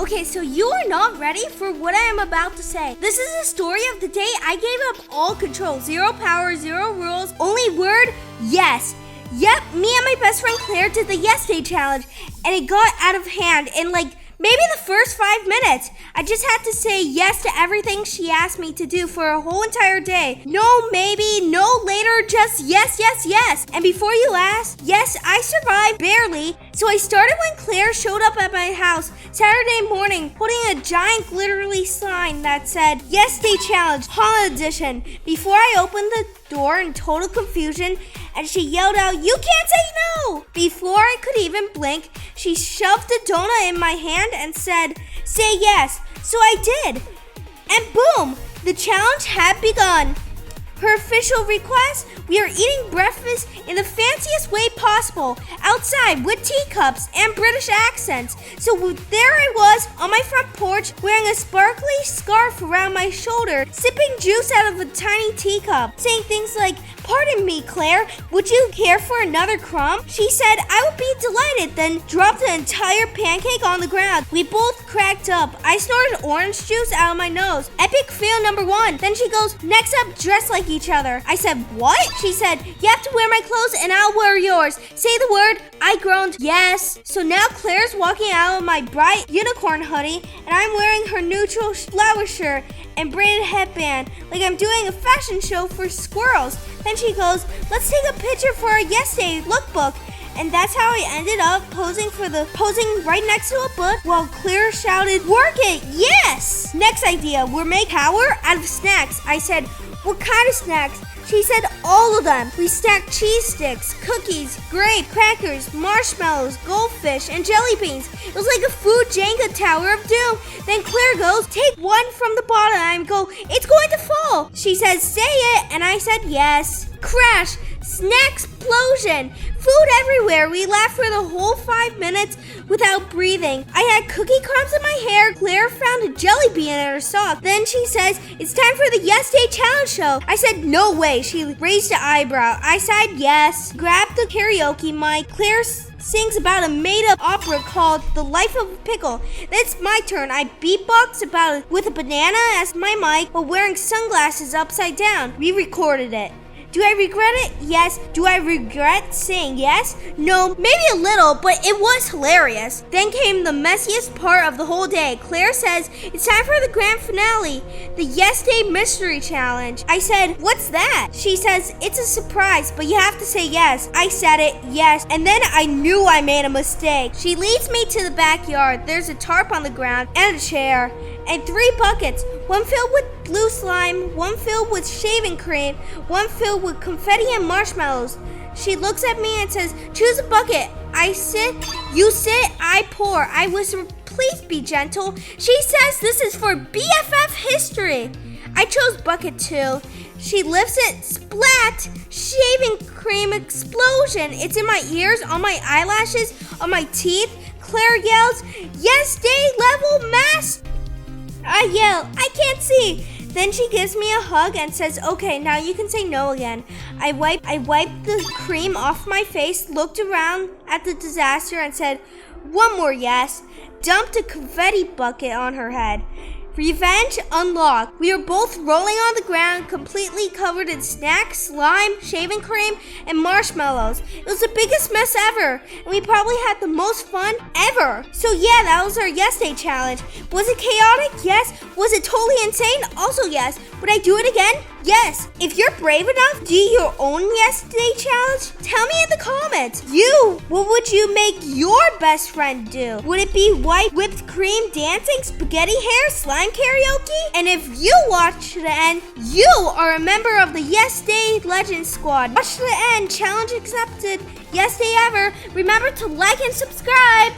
Okay, so you are not ready for what I am about to say. This is the story of the day I gave up all control. 0 power, 0 rules, only word, yes. Yep, me and my best friend Claire did the Yes Day challenge, and it got out of hand in maybe the first 5 minutes. I just had to say yes to everything she asked me to do for a whole entire day. No maybe, no later, just yes, yes, yes. And before you ask, yes, I survived barely. So I started when Claire showed up at my house Saturday morning holding a giant glittery sign that said Yes Day Challenge, Holiday Edition. Before I opened the door in total confusion, and she yelled out, "You can't say no!" Before I could even blink, she shoved a donut in my hand and said, "Say yes." So I did. And boom, the challenge had begun. Her official request, we are eating breakfast in the fanciest way possible, outside with teacups and British accents. So there I was on my front porch wearing a sparkly scarf around my shoulder, sipping juice out of a tiny teacup, saying things like, "Pardon me, Claire, would you care for another crumb?" She said I would be delighted, then dropped the entire pancake on the ground. We both cracked up. I snorted orange juice out of my nose. Epic fail number 1. Then she goes, "Next up, dress like each other." I said, "What?" She said, "You have to wear my clothes and I'll wear yours. Say the word." I groaned, "Yes." So now Claire's walking out of my bright unicorn hoodie and I'm wearing her neutral flower shirt and braided headband like I'm doing a fashion show for squirrels. Then she goes, "Let's take a picture for our Yes Day lookbook." And that's how I ended up posing right next to a book while Claire shouted, "Work it, yes!" Next idea, we'll make power out of snacks. I said, "What kind of snacks?" She said all of them. We stacked cheese sticks, cookies, grape, crackers, marshmallows, goldfish, and jelly beans. It was like a food Jenga tower of doom. Then Claire goes, "Take one from the bottom." And I go, "It's going to fall." She says, "Say it." And I said, "Yes." Crash. Snack explosion. Food everywhere. We laughed for the whole 5 minutes without breathing. I had cookie crumbs in my hair. Claire found a jelly bean in her sock. Then she says, "It's time for the Yes Day Challenge show." I said, "No way." She raised an eyebrow. I said yes. Grabbed the karaoke mic. Claire sings about a made-up opera called The Life of a Pickle. Then it's my turn. I beatbox about it with a banana as my mic while wearing sunglasses upside down. We recorded it. Do I regret it? Yes. Do I regret saying yes? No, maybe a little, but it was hilarious. Then came the messiest part of the whole day. Claire says, "It's time for the grand finale, the Yes Day Mystery Challenge." I said, "What's that?" She says, "It's a surprise, but you have to say yes." I said it, yes, and then I knew I made a mistake. She leads me to the backyard. There's a tarp on the ground and a chair and 3 buckets, one filled with blue slime, one filled with shaving cream, one filled with confetti and marshmallows. She looks at me and says, "Choose a bucket." I sit, you sit, I pour. I whisper, "Please be gentle." She says this is for BFF history. I chose bucket 2. She lifts it, splat, shaving cream explosion. It's in my ears, on my eyelashes, on my teeth. Claire yells, "Yes Day level mass." I yell, "I can't see." Then she gives me a hug and says, "Okay, now you can say no again." I wiped the cream off my face, looked around at the disaster and said, "One more yes." Dumped a confetti bucket on her head. Revenge unlocked. We were both rolling on the ground, completely covered in snacks, slime, shaving cream, and marshmallows. It was the biggest mess ever, and we probably had the most fun ever. So yeah, that was our Yes Day challenge. Was it chaotic? Yes. Was it totally insane? Also yes. Would I do it again? Yes. If you're brave enough to do your own Yes Day challenge, tell me in the comments. What would you make your best friend do? Would it be white whipped cream dancing, spaghetti hair, slime karaoke? And if you watch to the end, you are a member of the Yes Day Legend Squad. Watch to the end, challenge accepted. Yes Day ever. Remember to like and subscribe.